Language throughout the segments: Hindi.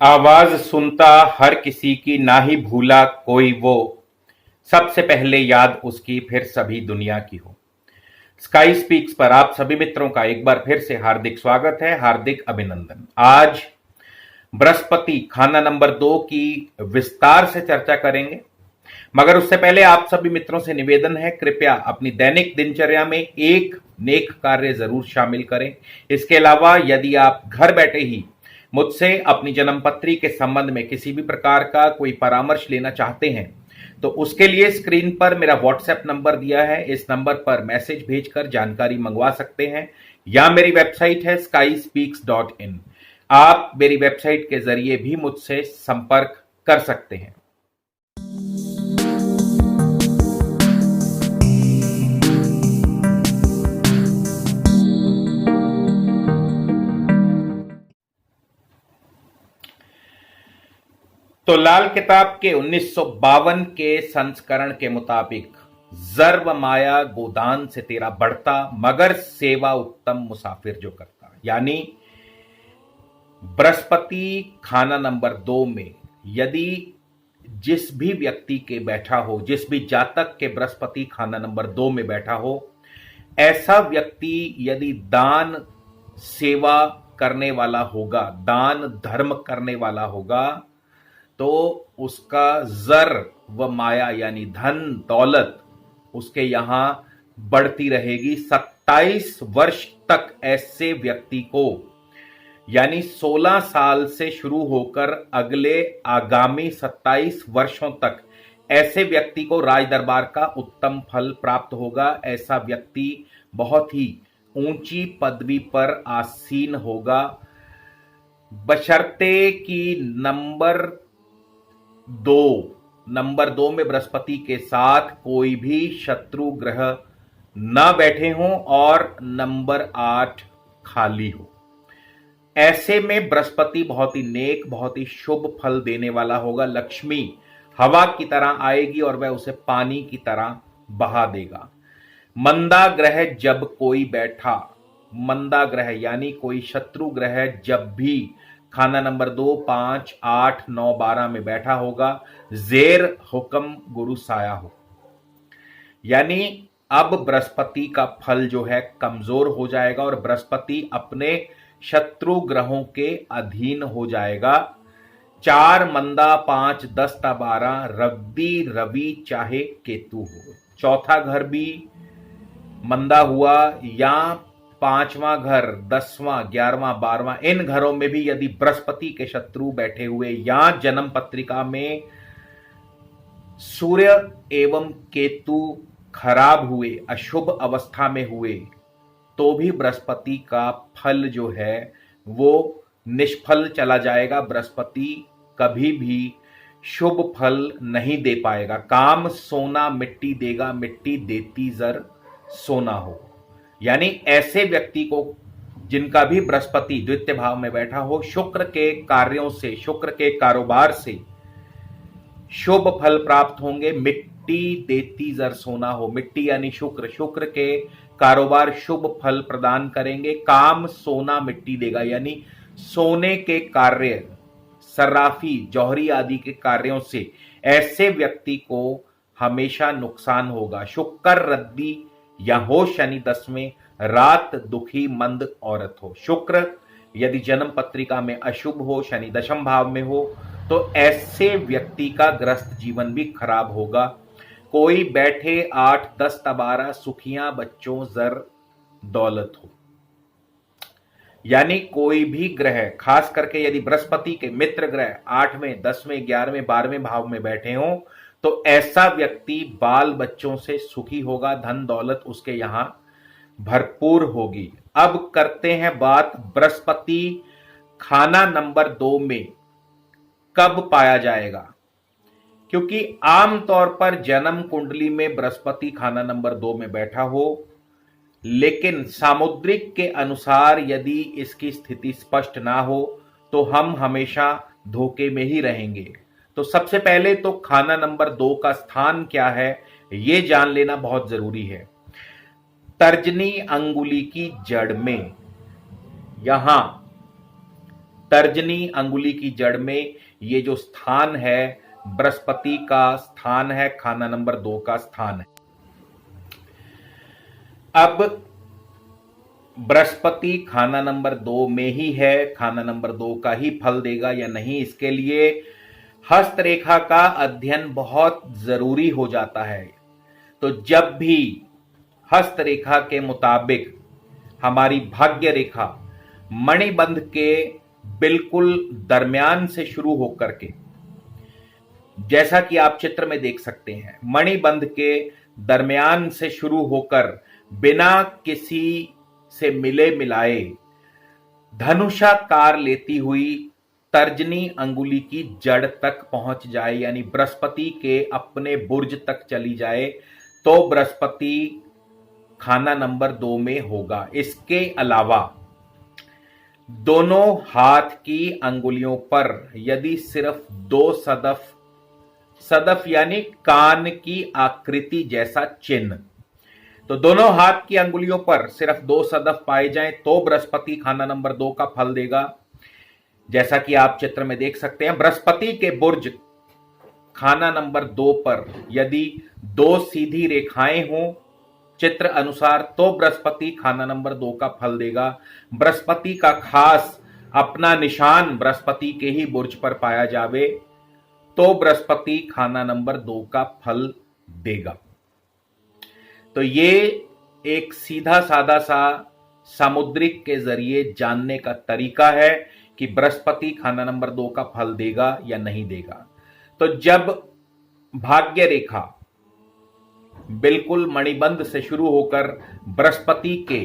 आवाज सुनता हर किसी की, ना ही भूला कोई वो, सबसे पहले याद उसकी फिर सभी दुनिया की हो। स्काई स्पीक्स पर आप सभी मित्रों का एक बार फिर से हार्दिक स्वागत है, हार्दिक अभिनंदन। आज बृहस्पति खाना नंबर 2 की विस्तार से चर्चा करेंगे, मगर उससे पहले आप सभी मित्रों से निवेदन है, कृपया अपनी दैनिक दिनचर्या में एक नेक कार्य जरूर शामिल करें। इसके अलावा यदि आप घर बैठे ही मुझसे अपनी जन्मपत्री के संबंध में किसी भी प्रकार का कोई परामर्श लेना चाहते हैं तो उसके लिए स्क्रीन पर मेरा व्हाट्सएप नंबर दिया है। इस नंबर पर मैसेज भेजकर जानकारी मंगवा सकते हैं, या मेरी वेबसाइट है skyspeaks.in। आप मेरी वेबसाइट के जरिए भी मुझसे संपर्क कर सकते हैं। तो लाल किताब के 1952 के संस्करण के मुताबिक जर्व माया गोदान से तेरा बढ़ता, मगर सेवा उत्तम मुसाफिर जो करता। यानी बृहस्पति खाना नंबर 2 में यदि जिस भी व्यक्ति के बैठा हो, जिस भी जातक के बृहस्पति खाना नंबर 2 में बैठा हो, ऐसा व्यक्ति यदि दान सेवा करने वाला होगा, दान धर्म करने वाला होगा, तो उसका जर व माया यानी धन दौलत उसके यहां बढ़ती रहेगी 27 वर्ष तक। ऐसे व्यक्ति को यानी 16 साल से शुरू होकर अगले आगामी 27 वर्षों तक ऐसे व्यक्ति को राज दरबार का उत्तम फल प्राप्त होगा। ऐसा व्यक्ति बहुत ही ऊंची पदवी पर आसीन होगा, बशर्ते कि नंबर दो में बृहस्पति के साथ कोई भी शत्रु ग्रह न बैठे हों और नंबर 8 खाली हो। ऐसे में बृहस्पति बहुत ही नेक, बहुत ही शुभ फल देने वाला होगा। लक्ष्मी हवा की तरह आएगी और वह उसे पानी की तरह बहा देगा। मंदा ग्रह जब कोई बैठा, मंदा ग्रह यानी कोई शत्रु ग्रह जब भी खाना नंबर 2, 5, 8, 9, 12 में बैठा होगा, जेर हुक्म गुरु साया हो। यानी अब बृहस्पति का फल जो है कमजोर हो जाएगा और बृहस्पति अपने शत्रु ग्रहों के अधीन हो जाएगा। 4 मंदा, 5 दस्ता 12, रवि चाहे केतु हो। चौथा घर भी मंदा हुआ या 5वां घर, 10वां, 11वां, 12वां, इन घरों में भी यदि बृहस्पति के शत्रु बैठे हुए या जन्म पत्रिका में सूर्य एवं केतु खराब हुए, अशुभ अवस्था में हुए, तो भी बृहस्पति का फल जो है वो निष्फल चला जाएगा। बृहस्पति कभी भी शुभ फल नहीं दे पाएगा। काम सोना मिट्टी देगा, मिट्टी देती जर सोना हो। यानी ऐसे व्यक्ति को जिनका भी बृहस्पति द्वितीय भाव में बैठा हो, शुक्र के कार्यों से, शुक्र के कारोबार से शुभ फल प्राप्त होंगे। मिट्टी देती जर सोना हो, मिट्टी यानी शुक्र, शुक्र के कारोबार शुभ फल प्रदान करेंगे। काम सोना मिट्टी देगा, यानी सोने के कार्य, सर्राफी, जौहरी आदि के कार्यों से ऐसे व्यक्ति को हमेशा नुकसान होगा। शुक्र रद्दी या हो शनि 10वें, रात दुखी मंद औरत हो। शुक्र यदि जन्म पत्रिका में अशुभ हो, शनि 10वें भाव में हो, तो ऐसे व्यक्ति का ग्रस्त जीवन भी खराब होगा। कोई बैठे 8, 10, 12 सुखियां बच्चों जर दौलत हो। यानी कोई भी ग्रह, खास करके यदि बृहस्पति के मित्र ग्रह 8वें, 10वें, 11वें, 12वें भाव में बैठे हों, तो ऐसा व्यक्ति बाल बच्चों से सुखी होगा, धन दौलत उसके यहां भरपूर होगी। अब करते हैं बात बृहस्पति खाना नंबर 2 में कब पाया जाएगा, क्योंकि आमतौर पर जन्म कुंडली में बृहस्पति खाना नंबर 2 में बैठा हो, लेकिन सामुद्रिक के अनुसार यदि इसकी स्थिति स्पष्ट ना हो तो हम हमेशा धोखे में ही रहेंगे। तो सबसे पहले तो खाना नंबर 2 का स्थान क्या है यह जान लेना बहुत जरूरी है। तर्जनी अंगुली की जड़ में, यहां तर्जनी अंगुली की जड़ में ये जो स्थान है बृहस्पति का स्थान है, खाना नंबर 2 का स्थान है। अब बृहस्पति खाना नंबर 2 में ही है, खाना नंबर 2 का ही फल देगा या नहीं, इसके लिए हस्तरेखा का अध्ययन बहुत जरूरी हो जाता है। तो जब भी हस्तरेखा के मुताबिक हमारी भाग्य रेखा मणिबंध के बिल्कुल दरमियान से शुरू होकर के, जैसा कि आप चित्र में देख सकते हैं, मणिबंध के दरमियान से शुरू होकर बिना किसी से मिले मिलाए धनुषाकार लेती हुई तर्जनी अंगुली की जड़ तक पहुंच जाए, यानी बृहस्पति के अपने बुर्ज तक चली जाए, तो बृहस्पति खाना नंबर 2 में होगा। इसके अलावा दोनों हाथ की अंगुलियों पर यदि सिर्फ 2 सदफ यानी कान की आकृति जैसा चिन्ह, तो दोनों हाथ की अंगुलियों पर सिर्फ 2 सदफ पाए जाएं तो बृहस्पति खाना नंबर 2 का फल देगा। जैसा कि आप चित्र में देख सकते हैं, बृहस्पति के बुर्ज खाना नंबर 2 पर यदि 2 सीधी रेखाएं हों चित्र अनुसार तो बृहस्पति खाना नंबर 2 का फल देगा। बृहस्पति का खास अपना निशान बृहस्पति के ही बुर्ज पर पाया जावे तो बृहस्पति खाना नंबर 2 का फल देगा। तो ये एक सीधा साधा सा सामुद्रिक के जरिए जानने का तरीका है कि बृहस्पति खाना नंबर 2 का फल देगा या नहीं देगा। तो जब भाग्य रेखा बिल्कुल मणिबंध से शुरू होकर बृहस्पति के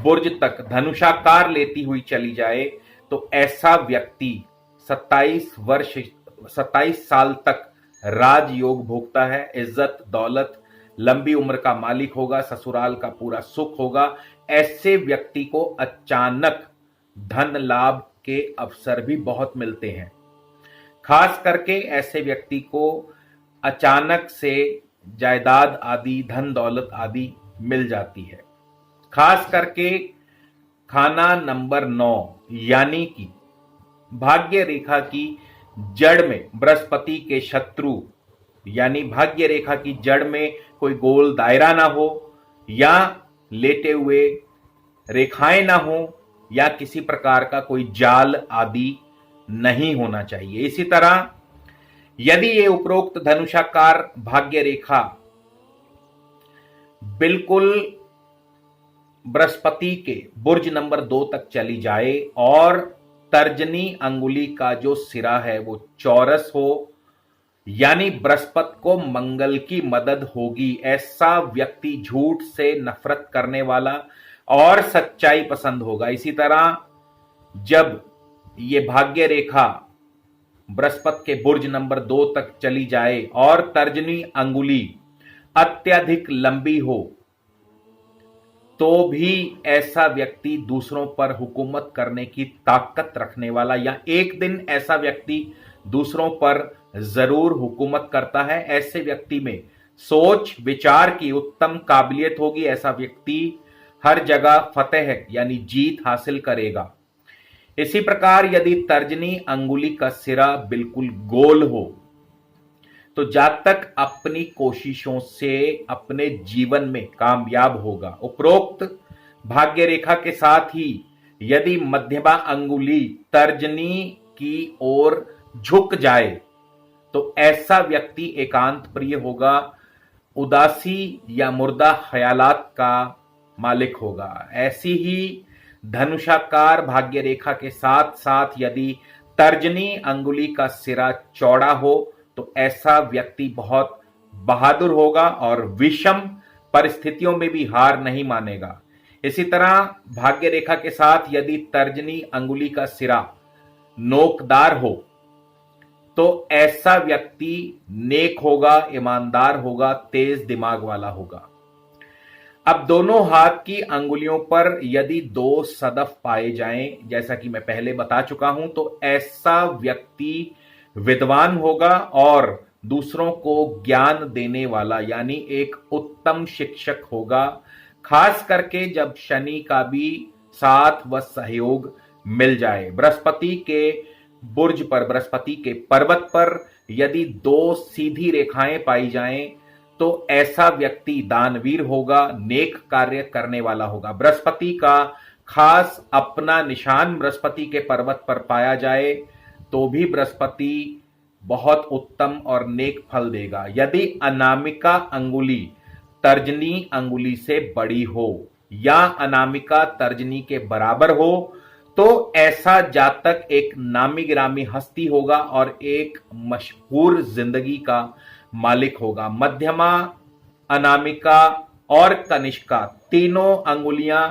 बुर्ज तक धनुषाकार लेती हुई चली जाए तो ऐसा व्यक्ति 27 साल तक राजयोग भोगता है, इज्जत दौलत लंबी उम्र का मालिक होगा, ससुराल का पूरा सुख होगा। ऐसे व्यक्ति को अचानक धन लाभ के अवसर भी बहुत मिलते हैं। खास करके ऐसे व्यक्ति को अचानक से जायदाद आदि धन दौलत आदि मिल जाती है। खास करके खाना नंबर 9 यानी कि भाग्य रेखा की जड़ में बृहस्पति के शत्रु, यानी भाग्य रेखा की जड़ में कोई गोल दायरा ना हो या लेटे हुए रेखाएं ना हो या किसी प्रकार का कोई जाल आदि नहीं होना चाहिए। इसी तरह यदि ये उपरोक्त धनुषाकार भाग्य रेखा बिल्कुल बृहस्पति के बुर्ज नंबर 2 तक चली जाए और तर्जनी अंगुली का जो सिरा है वो चौरस हो, यानी बृहस्पति को मंगल की मदद होगी। ऐसा व्यक्ति झूठ से नफरत करने वाला और सच्चाई पसंद होगा। इसी तरह जब ये भाग्य रेखा बृहस्पति के बुर्ज नंबर 2 तक चली जाए और तर्जनी अंगुली अत्यधिक लंबी हो तो भी ऐसा व्यक्ति दूसरों पर हुकूमत करने की ताकत रखने वाला, या एक दिन ऐसा व्यक्ति दूसरों पर जरूर हुकूमत करता है। ऐसे व्यक्ति में सोच विचार की उत्तम काबिलियत होगी। ऐसा व्यक्ति हर जगह फतेह यानी जीत हासिल करेगा। इसी प्रकार यदि तर्जनी अंगुली का सिरा बिल्कुल गोल हो तो जातक अपनी कोशिशों से अपने जीवन में कामयाब होगा। उपरोक्त भाग्य रेखा के साथ ही यदि मध्यमा अंगुली तर्जनी की ओर झुक जाए तो ऐसा व्यक्ति एकांत प्रिय होगा, उदासी या मुर्दा ख्यालात का मालिक होगा। ऐसी ही धनुषाकार भाग्य रेखा के साथ साथ यदि तर्जनी अंगुली का सिरा चौड़ा हो तो ऐसा व्यक्ति बहुत बहादुर होगा और विषम परिस्थितियों में भी हार नहीं मानेगा। इसी तरह भाग्य रेखा के साथ यदि तर्जनी अंगुली का सिरा नोकदार हो तो ऐसा व्यक्ति नेक होगा, ईमानदार होगा, तेज दिमाग वाला होगा। अब दोनों हाथ की अंगुलियों पर यदि 2 सदफ पाए जाएं, जैसा कि मैं पहले बता चुका हूं, तो ऐसा व्यक्ति विद्वान होगा और दूसरों को ज्ञान देने वाला यानी एक उत्तम शिक्षक होगा। खास करके जब शनि का भी साथ व सहयोग मिल जाए। बृहस्पति के बुर्ज पर, बृहस्पति के पर्वत पर यदि दो सीधी रेखाएं पाई जाएं तो ऐसा व्यक्ति दानवीर होगा, नेक कार्य करने वाला होगा। बृहस्पति का खास अपना निशान बृहस्पति के पर्वत पर पाया जाए तो भी बृहस्पति बहुत उत्तम और नेक फल देगा। यदि अनामिका अंगुली तर्जनी अंगुली से बड़ी हो या अनामिका तर्जनी के बराबर हो तो ऐसा जातक एक नामी गिरामी हस्ती होगा और एक मशहूर जिंदगी का मालिक होगा। मध्यमा, अनामिका और कनिष्का तीनों अंगुलियां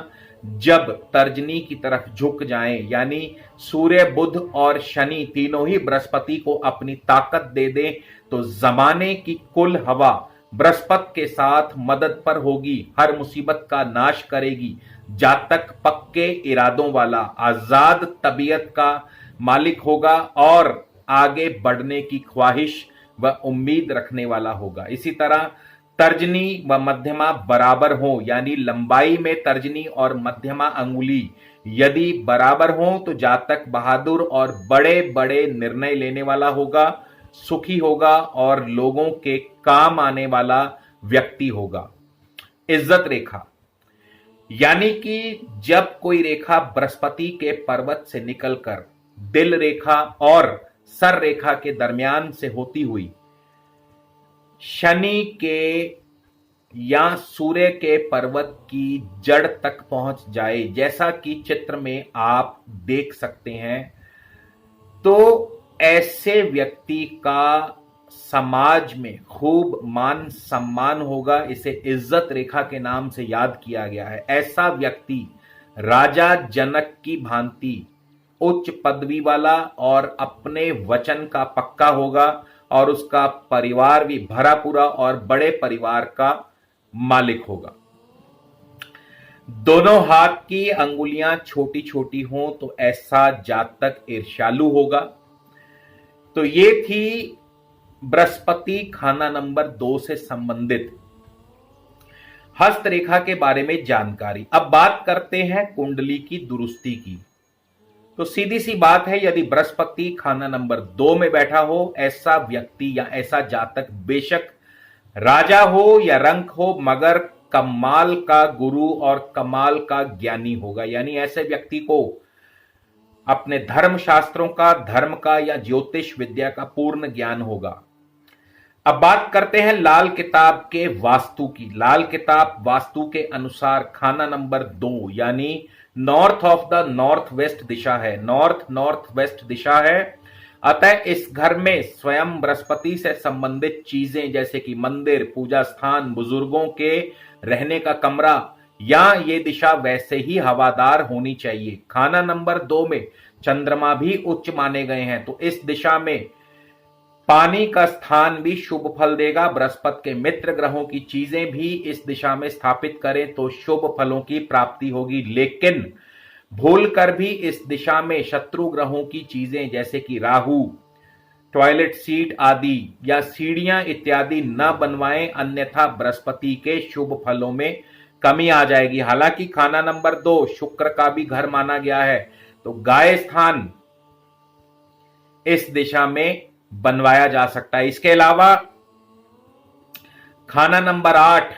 जब तर्जनी की तरफ झुक जाएं, यानी सूर्य, बुध और शनि तीनों ही बृहस्पति को अपनी ताकत दे दें, तो जमाने की कुल हवा बृहस्पति के साथ मदद पर होगी, हर मुसीबत का नाश करेगी। जातक पक्के इरादों वाला, आजाद तबीयत का मालिक होगा और आगे बढ़ने की ख्वाहिश व उम्मीद रखने वाला होगा। इसी तरह तर्जनी व मध्यमा बराबर हो, यानी लंबाई में तर्जनी और मध्यमा अंगुली यदि बराबर हो तो जातक बहादुर और बड़े बड़े निर्णय लेने वाला होगा, सुखी होगा और लोगों के काम आने वाला व्यक्ति होगा। इज्जत रेखा, यानी कि जब कोई रेखा बृहस्पति के पर्वत से निकलकर दिल रेखा और सर रेखा के दरमियान से होती हुई शनि के या सूर्य के पर्वत की जड़ तक पहुंच जाए, जैसा कि चित्र में आप देख सकते हैं, तो ऐसे व्यक्ति का समाज में खूब मान सम्मान होगा। इसे इज्जत रेखा के नाम से याद किया गया है। ऐसा व्यक्ति राजा जनक की भांति उच्च पदवी वाला और अपने वचन का पक्का होगा और उसका परिवार भी भरा पूरा और बड़े परिवार का मालिक होगा। दोनों हाथ की अंगुलियां छोटी छोटी हों तो ऐसा जातक ईर्ष्यालु होगा। तो ये थी बृहस्पति खाना नंबर 2 से संबंधित हस्तरेखा के बारे में जानकारी। अब बात करते हैं कुंडली की दुरुस्ती की। तो सीधी सी बात है, यदि बृहस्पति खाना नंबर 2 में बैठा हो, ऐसा व्यक्ति या ऐसा जातक बेशक राजा हो या रंक हो, मगर कमाल का गुरु और कमाल का ज्ञानी होगा। यानी ऐसे व्यक्ति को अपने धर्म शास्त्रों का, धर्म का या ज्योतिष विद्या का पूर्ण ज्ञान होगा। अब बात करते हैं लाल किताब के वास्तु की। लाल किताब वास्तु के अनुसार खाना नंबर 2 यानी north of the north west दिशा है, नॉर्थ नॉर्थ वेस्ट दिशा है। अतः इस घर में स्वयं बृहस्पति से संबंधित चीजें जैसे कि मंदिर, पूजा स्थान, बुजुर्गों के रहने का कमरा या ये दिशा वैसे ही हवादार होनी चाहिए। खाना नंबर 2 में चंद्रमा भी उच्च माने गए हैं, तो इस दिशा में पानी का स्थान भी शुभ फल देगा। बृहस्पति के मित्र ग्रहों की चीजें भी इस दिशा में स्थापित करें तो शुभ फलों की प्राप्ति होगी। लेकिन भूलकर भी इस दिशा में शत्रु ग्रहों की चीजें जैसे कि राहु, टॉयलेट सीट आदि या सीढ़ियां इत्यादि न बनवाएं, अन्यथा बृहस्पति के शुभ फलों में कमी आ जाएगी। हालांकि खाना नंबर 2 शुक्र का भी घर माना गया है, तो गाय स्थान इस दिशा में बनवाया जा सकता है। इसके अलावा खाना नंबर 8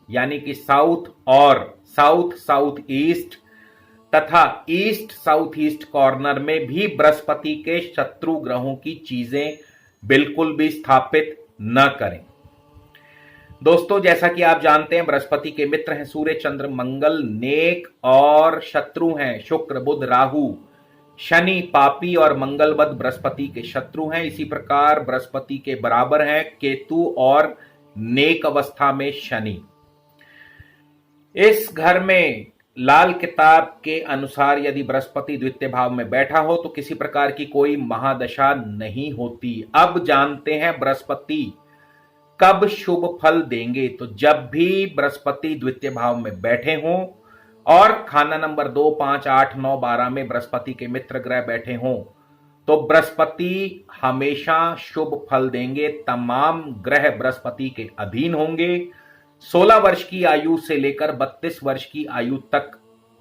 यानी कि साउथ और साउथ साउथ ईस्ट तथा ईस्ट साउथ ईस्ट कॉर्नर में भी बृहस्पति के शत्रु ग्रहों की चीजें बिल्कुल भी स्थापित न करें। दोस्तों, जैसा कि आप जानते हैं, बृहस्पति के मित्र हैं सूर्य, चंद्र, मंगल नेक और शत्रु हैं शुक्र, बुध, राहु, शनि पापी और मंगलवद बृहस्पति के शत्रु हैं। इसी प्रकार बृहस्पति के बराबर हैं केतु और नेक अवस्था में शनि। इस घर में लाल किताब के अनुसार यदि बृहस्पति द्वितीय भाव में बैठा हो तो किसी प्रकार की कोई महादशा नहीं होती। अब जानते हैं बृहस्पति कब शुभ फल देंगे। तो जब भी बृहस्पति द्वितीय भाव में बैठे हों और खाना नंबर 2, 5, 8, 9, 12 में बृहस्पति के मित्र ग्रह बैठे हों तो बृहस्पति हमेशा शुभ फल देंगे। तमाम ग्रह बृहस्पति के अधीन होंगे। 16 वर्ष की आयु से लेकर 32 वर्ष की आयु तक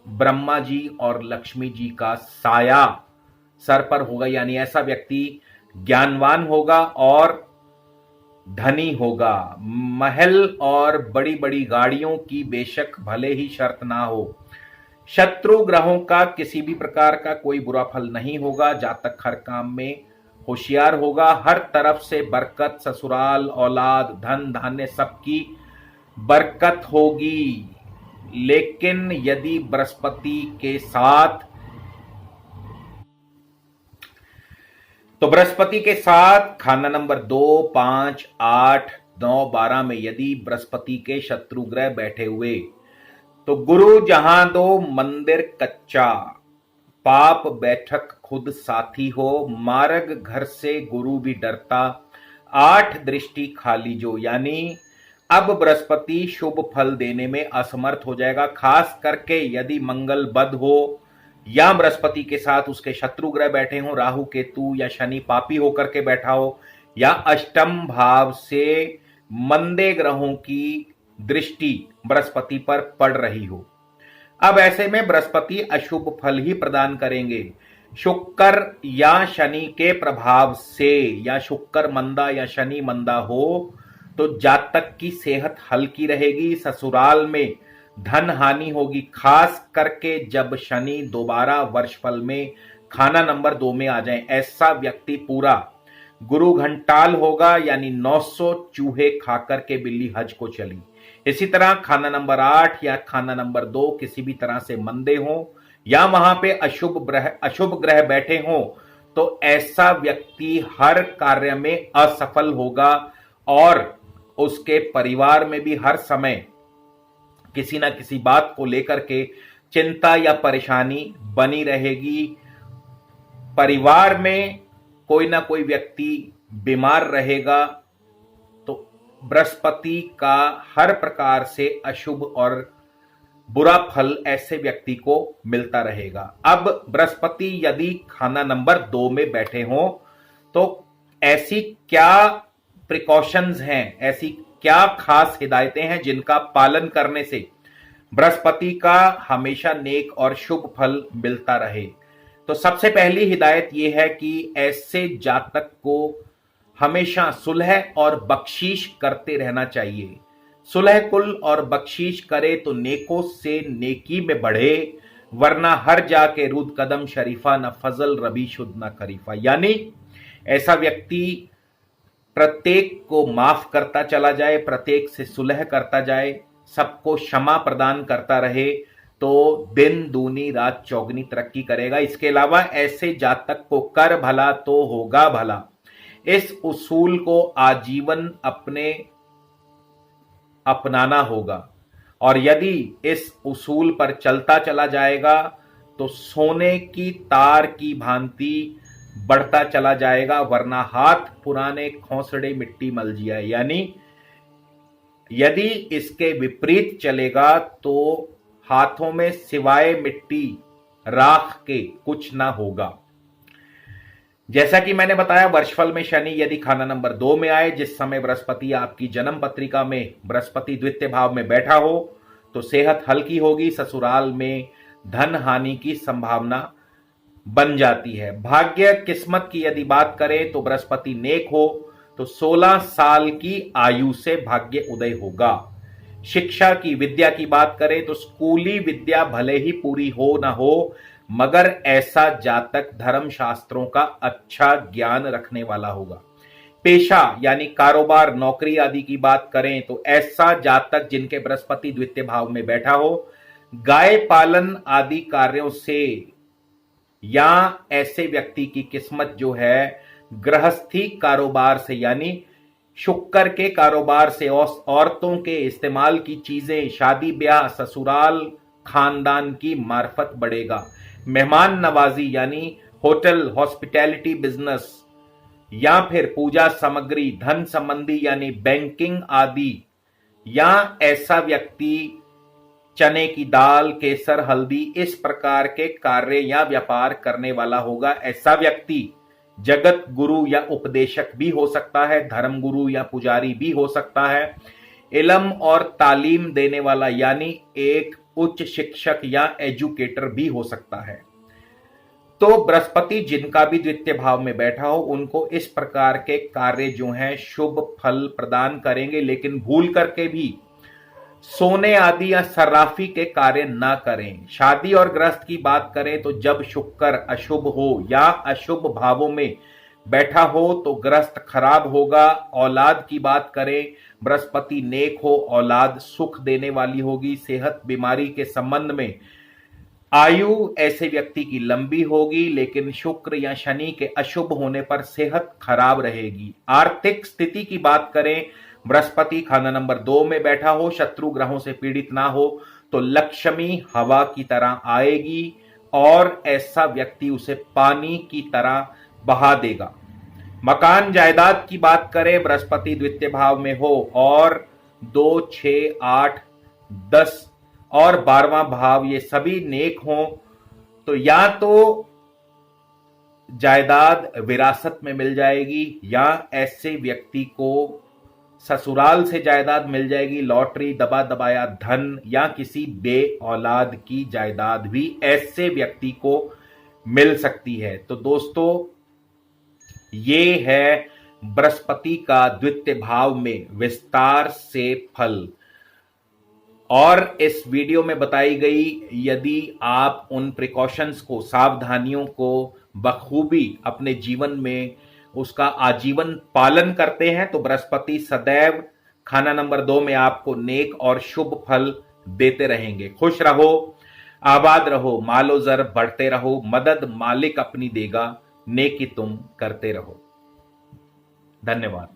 ब्रह्मा जी और लक्ष्मी जी का साया सर पर होगा, यानी ऐसा व्यक्ति ज्ञानवान होगा और धनी होगा। महल और बड़ी बड़ी गाड़ियों की बेशक भले ही शर्त ना हो, शत्रु ग्रहों का किसी भी प्रकार का कोई बुरा फल नहीं होगा। जातक हर काम में होशियार होगा, हर तरफ से बरकत, ससुराल, औलाद, धन धान्य सबकी बरकत होगी। लेकिन यदि बृहस्पति के साथ बृहस्पति के साथ खाना नंबर 2, 5, 8, 9, 12 में यदि बृहस्पति के शत्रु ग्रह बैठे हुए तो गुरु जहां दो मंदिर कच्चा, पाप बैठक खुद साथी हो, मार्ग घर से गुरु भी डरता, 8 दृष्टि खाली जो, यानी अब बृहस्पति शुभ फल देने में असमर्थ हो जाएगा। खास करके यदि मंगल बद हो या बृहस्पति के साथ उसके शत्रु ग्रह बैठे हों, राहु केतु या शनि पापी होकर के बैठा हो, या अष्टम भाव से मंदे ग्रहों की दृष्टि बृहस्पति पर पड़ रही हो। अब ऐसे में बृहस्पति अशुभ फल ही प्रदान करेंगे। शुक्र या शनि के प्रभाव से, या शुक्र मंदा या शनि मंदा हो तो जातक की सेहत हल्की रहेगी, ससुराल में धन हानि होगी, खास करके जब शनि दोबारा वर्षफल में खाना नंबर 2 में आ जाए। ऐसा व्यक्ति पूरा गुरु घंटाल होगा, यानी 900 चूहे खाकर के बिल्ली हज को चली। इसी तरह खाना नंबर 8 या खाना नंबर 2 किसी भी तरह से मंदे हों या वहां पे अशुभ ग्रह बैठे हों तो ऐसा व्यक्ति हर कार्य में असफल होगा और उसके परिवार में भी हर समय किसी ना किसी बात को लेकर के चिंता या परेशानी बनी रहेगी। परिवार में कोई ना कोई व्यक्ति बीमार रहेगा। तो बृहस्पति का हर प्रकार से अशुभ और बुरा फल ऐसे व्यक्ति को मिलता रहेगा। अब बृहस्पति यदि खाना नंबर 2 में बैठे हों तो ऐसी क्या प्रिकॉशंस हैं, ऐसी क्या खास हिदायतें हैं जिनका पालन करने से बृहस्पति का हमेशा नेक और शुभ फल मिलता रहे। तो सबसे पहली हिदायत यह है कि ऐसे जातक को हमेशा सुलह और बख्शीश करते रहना चाहिए। सुलह कुल और बख्शीश करे तो नेकों से नेकी में बढ़े, वरना हर जाके रूद कदम शरीफा, न फजल रबी शुद्ध न खरीफा। यानी ऐसा व्यक्ति प्रत्येक को माफ करता चला जाए, प्रत्येक से सुलह करता जाए, सबको क्षमा प्रदान करता रहे तो दिन दूनी रात चौगनी तरक्की करेगा। इसके अलावा ऐसे जातक को कर भला तो होगा भला, इस उसूल को आजीवन अपनाना होगा। और यदि इस उसूल पर चलता चला जाएगा तो सोने की तार की भांति बढ़ता चला जाएगा, वरना हाथ पुराने खोसड़े मिट्टी मल जिया। यानी यदि इसके विपरीत चलेगा तो हाथों में सिवाय मिट्टी राख के कुछ ना होगा। जैसा कि मैंने बताया, वर्षफल में शनि यदि खाना नंबर 2 में आए, जिस समय बृहस्पति आपकी जन्म पत्रिका में बृहस्पति द्वितीय भाव में बैठा हो तो सेहत हल्की होगी, ससुराल में धन हानि की संभावना बन जाती है। भाग्य किस्मत की यदि बात करें तो बृहस्पति नेक हो तो 16 साल की आयु से भाग्य उदय होगा। शिक्षा की विद्या की बात करें तो स्कूली विद्या भले ही पूरी हो ना हो, मगर ऐसा जातक धर्म शास्त्रों का अच्छा ज्ञान रखने वाला होगा। पेशा यानी कारोबार, नौकरी आदि की बात करें तो ऐसा जातक जिनके बृहस्पति द्वितीय भाव में बैठा हो, गाय पालन आदि कार्यों से, या ऐसे व्यक्ति की किस्मत जो है गृहस्थी कारोबार से, यानी शुक्र के कारोबार से, औरतों के इस्तेमाल की चीजें, शादी ब्याह, ससुराल खानदान की मार्फत बढ़ेगा। मेहमान नवाजी यानी होटल, हॉस्पिटैलिटी बिजनेस, या फिर पूजा सामग्री, धन संबंधी यानी बैंकिंग आदि, या ऐसा व्यक्ति चने की दाल, केसर, हल्दी, इस प्रकार के कार्य या व्यापार करने वाला होगा। ऐसा व्यक्ति जगत गुरु या उपदेशक भी हो सकता है, धर्म गुरु या पुजारी भी हो सकता है। इल्म और तालीम देने वाला यानी एक उच्च शिक्षक या एजुकेटर भी हो सकता है। तो बृहस्पति जिनका भी द्वितीय भाव में बैठा हो उनको इस प्रकार के कार्य जो हैं शुभ फल प्रदान करेंगे, लेकिन भूल करके भी सोने आदि या सर्राफी के कार्य ना करें। शादी और गृहस्थ की बात करें तो जब शुक्र अशुभ हो या अशुभ भावों में बैठा हो तो गृहस्थ खराब होगा। औलाद की बात करें, बृहस्पति नेक हो, औलाद सुख देने वाली होगी। सेहत बीमारी के संबंध में आयु ऐसे व्यक्ति की लंबी होगी, लेकिन शुक्र या शनि के अशुभ होने पर सेहत खराब रहेगी। आर्थिक स्थिति की बात करें, बृहस्पति खाना नंबर 2 में बैठा हो, शत्रु ग्रहों से पीड़ित ना हो तो लक्ष्मी हवा की तरह आएगी और ऐसा व्यक्ति उसे पानी की तरह बहा देगा। मकान जायदाद की बात करें, बृहस्पति द्वितीय भाव में हो और 2, 6, 8, 10 और 12वां भाव ये सभी नेक हों तो या तो जायदाद विरासत में मिल जाएगी या ऐसे व्यक्ति को ससुराल से जायदाद मिल जाएगी। लॉटरी, दबा दबाया धन या किसी बे औलाद की जायदाद भी ऐसे व्यक्ति को मिल सकती है। तो दोस्तों ये है बृहस्पति का द्वितीय भाव में विस्तार से फल। और इस वीडियो में बताई गई यदि आप उन प्रिकॉशंस को, सावधानियों को बखूबी अपने जीवन में उसका आजीवन पालन करते हैं तो बृहस्पति सदैव खाना नंबर 2 में आपको नेक और शुभ फल देते रहेंगे। खुश रहो, आबाद रहो, मालो जर बढ़ते रहो, मदद मालिक अपनी देगा, नेकी तुम करते रहो। धन्यवाद।